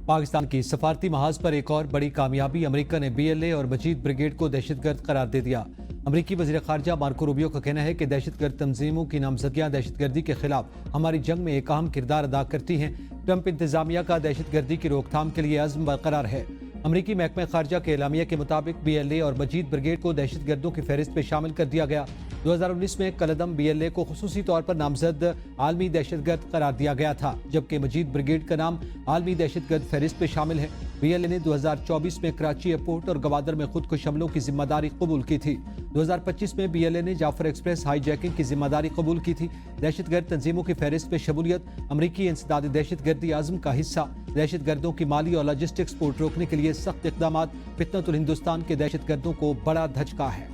پاکستان کی سفارتی محاذ پر ایک اور بڑی کامیابی، امریکہ نے BLA اور مجید بریگیڈ کو دہشت گرد قرار دے دیا۔ امریکی وزیر خارجہ مارکو روبیو کا کہنا ہے کہ دہشت گرد تنظیموں کی نامزدگیاں دہشت گردی کے خلاف ہماری جنگ میں ایک اہم کردار ادا کرتی ہیں۔ ٹرمپ انتظامیہ کا دہشت گردی کی روک تھام کے لیے عزم برقرار ہے۔ امریکی محکمہ خارجہ کے اعلامیہ کے مطابق BLA اور مجید بریگیڈ کو دہشت گردوں کی فہرست میں شامل کر دیا گیا۔ 2019 میں کالعدم BLA کو خصوصی طور پر نامزد عالمی دہشت گرد قرار دیا گیا تھا، جبکہ مجید بریگیڈ کا نام عالمی دہشت گرد فہرست میں شامل ہے۔ BLA نے 2024 میں کراچی ایئرپورٹ اور گوادر میں خود کش حملوں کی ذمہ داری قبول کی تھی۔ 2025 میں BLA نے جعفر ایکسپریس ہائی جیکنگ کی ذمہ داری قبول کی تھی۔ دہشت گرد تنظیموں کی فہرست میں شمولیت امریکی انسداد دہشت گردی عزم کا حصہ۔ دہشت گردوں کی مالی اور لاجسٹکس پورٹ روکنے کے لیے سخت اقدامات فتنۃ الہندوستان کے دہشت گردوں کو بڑا دھچکا ہے۔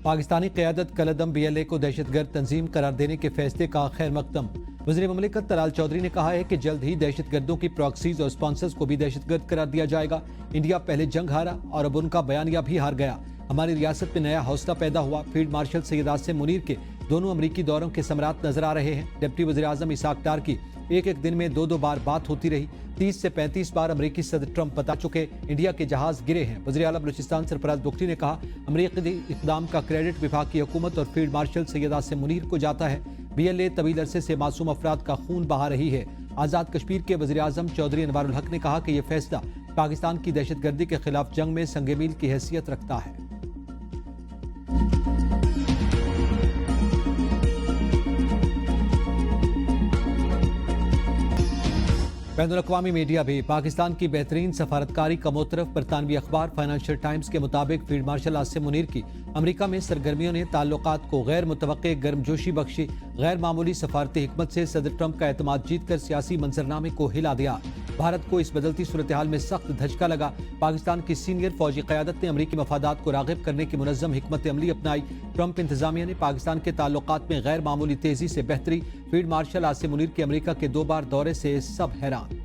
پاکستانی قیادت کالعدم BLA کو دہشت گرد تنظیم قرار دینے کے فیصلے کا خیر مقدم۔ وزیر مملکت طلال چودھری نے کہا ہے کہ جلد ہی دہشت گردوں کی پراکسیز اور سپانسرز کو بھی دہشت گرد قرار دیا جائے گا۔ انڈیا پہلے جنگ ہارا اور اب ان کا بیانیہ بھی ہار گیا۔ ہماری ریاست میں نیا حوصلہ پیدا ہوا۔ فیلڈ مارشل سید عاصم منیر کے دونوں امریکی دوروں کے ثمرات نظر آ رہے ہیں۔ ڈپٹی وزیر اعظم اسحاق ڈار کی ایک دن میں 2 بار بات ہوتی رہی۔ 30 سے 35 بار امریکی صدر ٹرمپ بتا چکے انڈیا کے جہاز گرے ہیں۔ وزیر اعلیٰ بلوچستان سرفراز بگٹی نے کہا امریکی اقدام کا کریڈٹ وفاقی حکومت اور فیلڈ مارشل سید عاصم منیر کو جاتا ہے۔ BLA طویل عرصے سے معصوم افراد کا خون بہا رہی ہے۔ آزاد کشمیر کے وزیر اعظم چودھری انوار الحق نے کہا کہ یہ فیصلہ پاکستان کی دہشت گردی کے خلاف جنگ میں سنگ میل کی حیثیت رکھتا ہے۔ بین الاقوامی میڈیا بھی پاکستان کی بہترین سفارتکاری کا معترف۔ برطانوی اخبار فائنانشل ٹائمز کے مطابق فیلڈ مارشل عاصم منیر کی امریکہ میں سرگرمیوں نے تعلقات کو غیر متوقع گرمجوشی بخشی۔ غیر معمولی سفارتی حکمت سے صدر ٹرمپ کا اعتماد جیت کر سیاسی منظرنامے کو ہلا دیا۔ بھارت کو اس بدلتی صورتحال میں سخت دھچکا لگا۔ پاکستان کی سینئر فوجی قیادت نے امریکی مفادات کو راغب کرنے کی منظم حکمت عملی اپنائی۔ ٹرمپ انتظامیہ نے پاکستان کے تعلقات میں غیر معمولی تیزی سے بہتری۔ فیلڈ مارشل عاصم منیر کے امریکہ کے 2 بار دورے سے سب حیران۔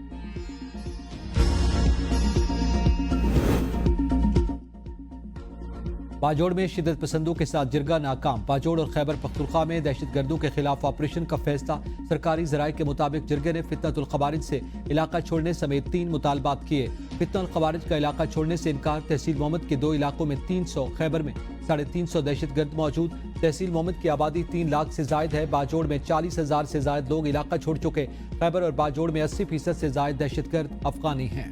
باجوڑ میں شدت پسندوں کے ساتھ جرگہ ناکام۔ باجوڑ اور خیبر پختونخوا میں دہشت گردوں کے خلاف آپریشن کا فیصلہ۔ سرکاری ذرائع کے مطابق جرگے نے فتنۃ الخوارج سے علاقہ چھوڑنے سمیت 3 مطالبات کیے۔ فتنہ الخوارج کا علاقہ چھوڑنے سے انکار۔ تحصیل محمد کے 2 علاقوں میں 300، خیبر میں 350 دہشت گرد موجود۔ تحصیل محمد کی آبادی 3 لاکھ سے زائد ہے۔ باجوڑ میں 40,000 سے زائد لوگ علاقہ چھوڑ چکے۔ خیبر اور باجوڑ میں 80% سے زائد دہشت گرد افغانی ہیں۔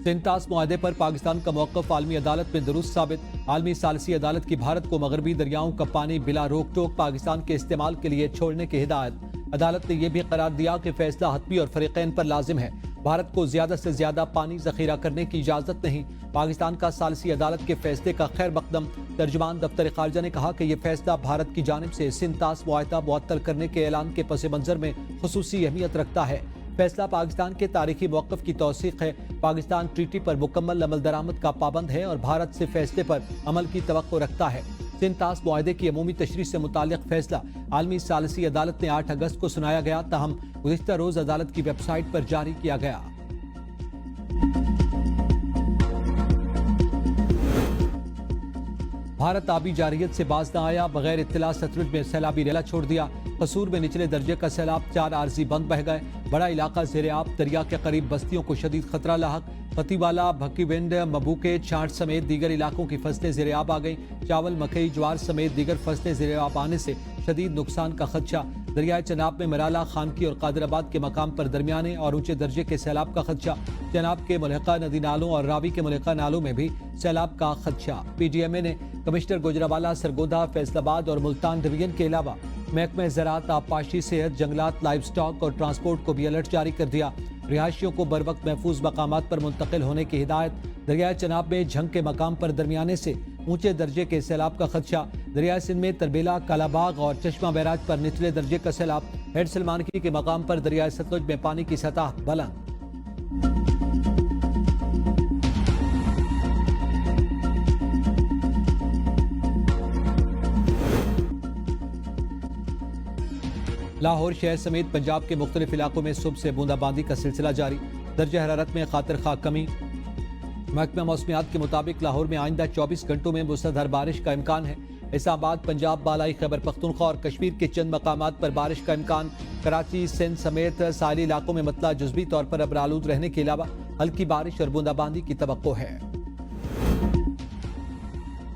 سینتاس معاہدے پر پاکستان کا موقف عالمی عدالت میں درست ثابت۔ عالمی ثالثی عدالت کی بھارت کو مغربی دریاؤں کا پانی بلا روک ٹوک پاکستان کے استعمال کے لیے چھوڑنے کی ہدایت۔ عدالت نے یہ بھی قرار دیا کہ فیصلہ حتمی اور فریقین پر لازم ہے۔ بھارت کو زیادہ سے زیادہ پانی ذخیرہ کرنے کی اجازت نہیں۔ پاکستان کا ثالثی عدالت کے فیصلے کا خیر مقدم۔ ترجمان دفتر خارجہ نے کہا کہ یہ فیصلہ بھارت کی جانب سے سینتاس معاہدہ معطل کرنے کے اعلان کے پس منظر میں خصوصی اہمیت رکھتا ہے۔ فیصلہ پاکستان کے تاریخی موقف کی توثیق ہے۔ پاکستان ٹریٹی پر مکمل عمل درآمد کا پابند ہے اور بھارت سے فیصلے پر عمل کی توقع رکھتا ہے۔ سینتاس معاہدے کی عمومی تشریح سے متعلق فیصلہ عالمی ثالثی عدالت نے 8 اگست کو سنایا گیا، تاہم گزشتہ روز عدالت کی ویب سائٹ پر جاری کیا گیا۔ بھارت آبی جارحیت سے باز نہ آیا، بغیر اطلاع ستلج میں سیلابی ریلا چھوڑ دیا۔ قصور میں نچلے درجے کا سیلاب، 4 عارضی بند بہہ گئے۔ بڑا علاقہ زیر آب، دریا کے قریب بستیوں کو شدید خطرہ لاحق۔ پتی والا، بھکی ونڈ، مبوکے، چھانٹ سمیت دیگر علاقوں کی فصلیں زیر آب آ گئیں۔ چاول، مکئی، جوار سمیت دیگر فصلیں زیر آب آنے سے شدید نقصان کا خدشہ۔ دریائے چناب میں مرالہ، خانکی اور قادر آباد کے مقام پر درمیانے اور اونچے درجے کے سیلاب کا خدشہ۔ چناب کے ملحقہ ندی نالوں اور راوی کے ملحقہ نالوں میں بھی سیلاب کا خدشہ۔ PGMA نے کمشنر گوجرانوالہ، سرگودا، فیصل آباد اور ملتان ڈویژن کے علاوہ محکمہ زراعت، آبپاشی، صحت، جنگلات، لائیو سٹاک اور ٹرانسپورٹ کو بھی الرٹ جاری کر دیا۔ رہائشیوں کو بر وقت محفوظ مقامات پر منتقل ہونے کی ہدایت۔ دریائے چناب میں جھنگ کے مقام پر درمیانے سے اونچے درجے کے سیلاب کا خدشہ۔ دریائے سندھ میں تربیلا، کالا باغ اور چشمہ بیراج پر نچلے درجے کا سیلاب۔ ہیڈ سلمانکی کے مقام پر دریائے ستلج میں پانی کی سطح بلند۔ لاہور شہر سمیت پنجاب کے مختلف علاقوں میں صبح سے بوندا باندی کا سلسلہ جاری۔ درجہ حرارت میں خاطر خواہ کمی۔ محکمہ موسمیات کے مطابق لاہور میں آئندہ 24 گھنٹوں میں مسلسل بارش کا امکان ہے۔ اسلام آباد، پنجاب، بالائی خیبر پختونخوا اور کشمیر کے چند مقامات پر بارش کا امکان۔ کراچی، سندھ سمیت ساحلی علاقوں میں مطلع جزوی طور پر ابرآلود رہنے کے علاوہ ہلکی بارش اور بوندا باندی کی توقع ہے۔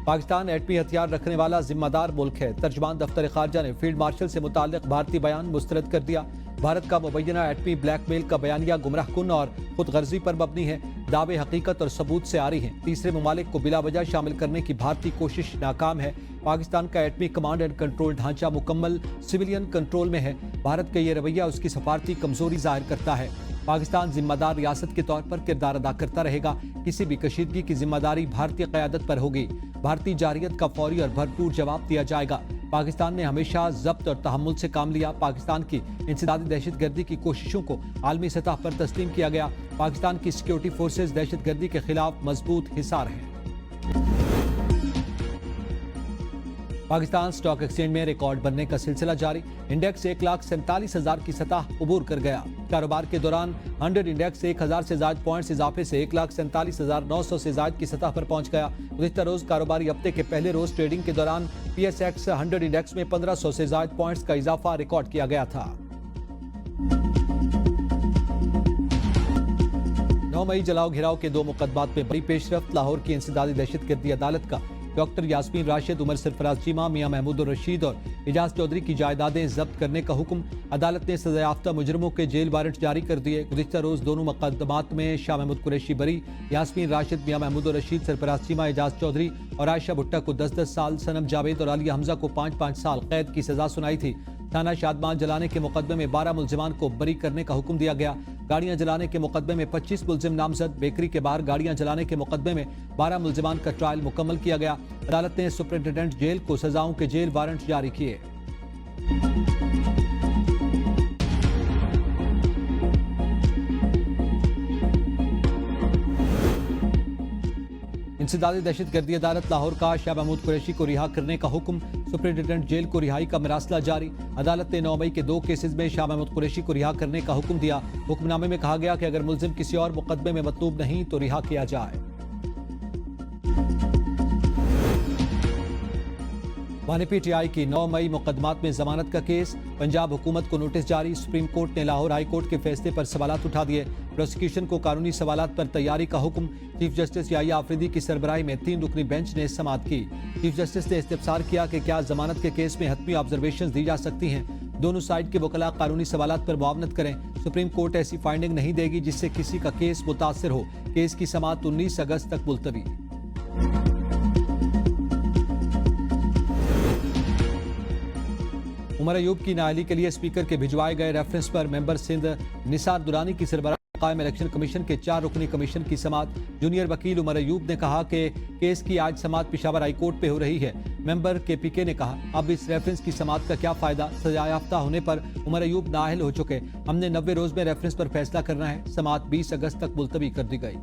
پاکستان ایٹمی ہتھیار رکھنے والا ذمہ دار ملک ہے۔ ترجمان دفتر خارجہ نے فیلڈ مارشل سے متعلق بھارتی بیان مسترد کر دیا۔ بھارت کا مبینہ ایٹمی بلیک میل کا بیانیہ گمراہ کن اور خود غرضی پر مبنی ہے۔ دعوے حقیقت اور ثبوت سے آری ہیں۔ تیسرے ممالک کو بلا وجہ شامل کرنے کی بھارتی کوشش ناکام ہے۔ پاکستان کا ایٹمی کمانڈ اینڈ کنٹرول ڈھانچہ مکمل سویلین کنٹرول میں ہے۔ بھارت کا یہ رویہ اس کی سفارتی کمزوری ظاہر کرتا ہے۔ پاکستان ذمہ دار ریاست کے طور پر کردار ادا کرتا رہے گا۔ کسی بھی کشیدگی کی ذمہ داری بھارتی قیادت پر ہوگی۔ بھارتی جارحیت کا فوری اور بھرپور جواب دیا جائے گا۔ پاکستان نے ہمیشہ ضبط اور تحمل سے کام لیا۔ پاکستان کی انسدادی دہشت گردی کی کوششوں کو عالمی سطح پر تسلیم کیا گیا۔ پاکستان کی سیکیورٹی فورسز دہشت گردی کے خلاف مضبوط حصار ہیں۔ پاکستان سٹاک ایکسچینج میں ریکارڈ بننے کا سلسلہ جاری۔ انڈیکس 1,47,000 کی سطح عبور کر گیا۔ کاروبار کے دوران 100 انڈیکس 1,000 سے زائد پوائنٹس اضافے سے 1,47,900 سے زائد کی سطح پر پہنچ گیا۔ گزشتہ روز کاروباری ہفتے کے پہلے روز ٹریڈنگ کے دوران پی ایس ایکس 100 انڈیکس میں 1,500 سے زائد پوائنٹس کا اضافہ ریکارڈ کیا گیا تھا۔ 9 مئی جلاؤ گھراؤ کے 2 مقدمات میں بڑی پیش رفت۔ لاہور کی انسدادی دہشت گردی عدالت کا ڈاکٹر یاسمین راشد، عمر سرفراز چیمہ، میاں محمود الرشید اور اعجاز چودھری کی جائیدادیں ضبط کرنے کا حکم۔ عدالت نے سزا یافتہ مجرموں کے جیل وارنٹ جاری کر دیے۔ گزشتہ روز دونوں مقدمات میں شاہ محمود قریشی بری، یاسمین راشد، میاں محمود الرشید، سرفراز چیمہ، اعجاز چودھری اور عائشہ بھٹہ کو 10-10 سال، صنم جاوید اور عالیہ حمزہ کو 5-5 سال قید کی سزا سنائی تھی۔ تھانہ شادمان جلانے کے مقدمے میں 12 ملزمان کو بری کرنے کا حکم دیا گیا۔ گاڑیاں جلانے کے مقدمے میں 25 ملزم نامزد۔ بیکری کے باہر گاڑیاں جلانے کے مقدمے میں 12 ملزمان کا ٹرائل مکمل کیا گیا۔ عدالت نے سپرنٹنڈنٹ جیل کو سزاؤں کے جیل وارنٹ جاری کیے۔ انسدادی دہشت گردی عدالت لاہور کا شاہ محمود قریشی کو رہا کرنے کا حکم۔ سپرنٹنڈنٹ جیل کو رہائی کا مراسلہ جاری۔ عدالت نے 9 مئی کے 2 کیسز میں شاہ محمود قریشی کو رہا کرنے کا حکم دیا۔ حکم نامے میں کہا گیا کہ اگر ملزم کسی اور مقدمے میں مطلوب نہیں تو رہا کیا جائے۔ وانی پی ٹی آئی کی 9 مئی مقدمات میں ضمانت کا کیس۔ پنجاب حکومت کو نوٹس جاری۔ سپریم کورٹ نے لاہور ہائی کورٹ کے فیصلے پر سوالات اٹھا دیے۔ پروسیکیوشن کو قانونی سوالات پر تیاری کا حکم۔ چیف جسٹس یحییٰ آفریدی کی سربراہی میں 3 رکنی بینچ نے سماعت کی۔ چیف جسٹس نے استفسار کیا کہ کیا ضمانت کے کیس میں حتمی آبزرویشنز دی جا سکتی ہیں۔ دونوں سائیڈ کے وکلاء قانونی سوالات پر معاونت کریں۔ سپریم کورٹ ایسی فائنڈنگ نہیں دے گی جس سے کسی کا کیس متاثر ہو۔ کیس کی سماعت 19 اگست تک ملتوی۔ عمر ایوب کی نااہلی کے لیے اسپیکر کے بھجوائے گئے ریفرنس پر ممبر سندھ نثار درانی کی سربراہی قائم الیکشن کمیشن کے 4 رکنی کمیشن کی سماعت۔ جونیئر وکیل عمر ایوب نے کہا کہ کیس کی آج سماعت پشاور ہائی کورٹ پہ ہو رہی ہے۔ ممبر کے پی کے نے کہا اب اس ریفرنس کی سماعت کا کیا فائدہ، سزا یافتہ ہونے پر عمر ایوب نااہل ہو چکے، ہم نے 90 روز میں ریفرنس پر فیصلہ کرنا ہے۔ سماعت 20 اگست تک ملتوی کر دی گئی۔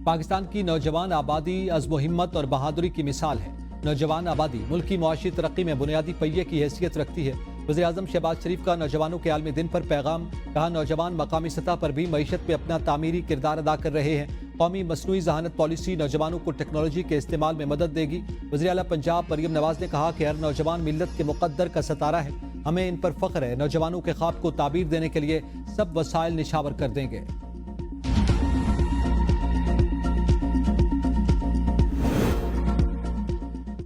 پاکستان کی نوجوان آبادی عزم و ہمت اور بہادری کی مثال ہے۔ نوجوان آبادی ملکی معاشی ترقی میں بنیادی پہیے کی حیثیت رکھتی ہے۔ وزیراعظم شہباز شریف کا نوجوانوں کے عالمی دن پر پیغام، کہا نوجوان مقامی سطح پر بھی معیشت میں اپنا تعمیری کردار ادا کر رہے ہیں۔ قومی مصنوعی ذہانت پالیسی نوجوانوں کو ٹیکنالوجی کے استعمال میں مدد دے گی۔ وزیر اعلیٰ پنجاب مریم نواز نے کہا کہ ہر نوجوان ملت کے مقدر کا ستارہ ہے، ہمیں ان پر فخر ہے۔ نوجوانوں کے خواب کو تعبیر دینے کے لیے سب وسائل نچھاور کر دیں گے۔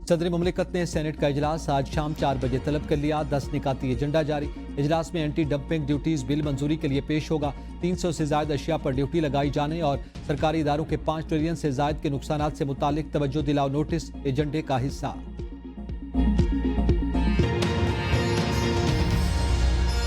صدر مملکت نے سینٹ کا اجلاس آج شام 4 بجے طلب کر لیا۔ 10 نکاتی ایجنڈا جاری۔ اجلاس میں اینٹی ڈمپنگ ڈیوٹیز بل منظوری کے لیے پیش ہوگا۔ 300 سے زائد اشیاء پر ڈیوٹی لگائی جانے اور سرکاری اداروں کے 5 ٹریلین سے زائد کے نقصانات سے متعلق توجہ دلاؤ نوٹس ایجنڈے کا حصہ۔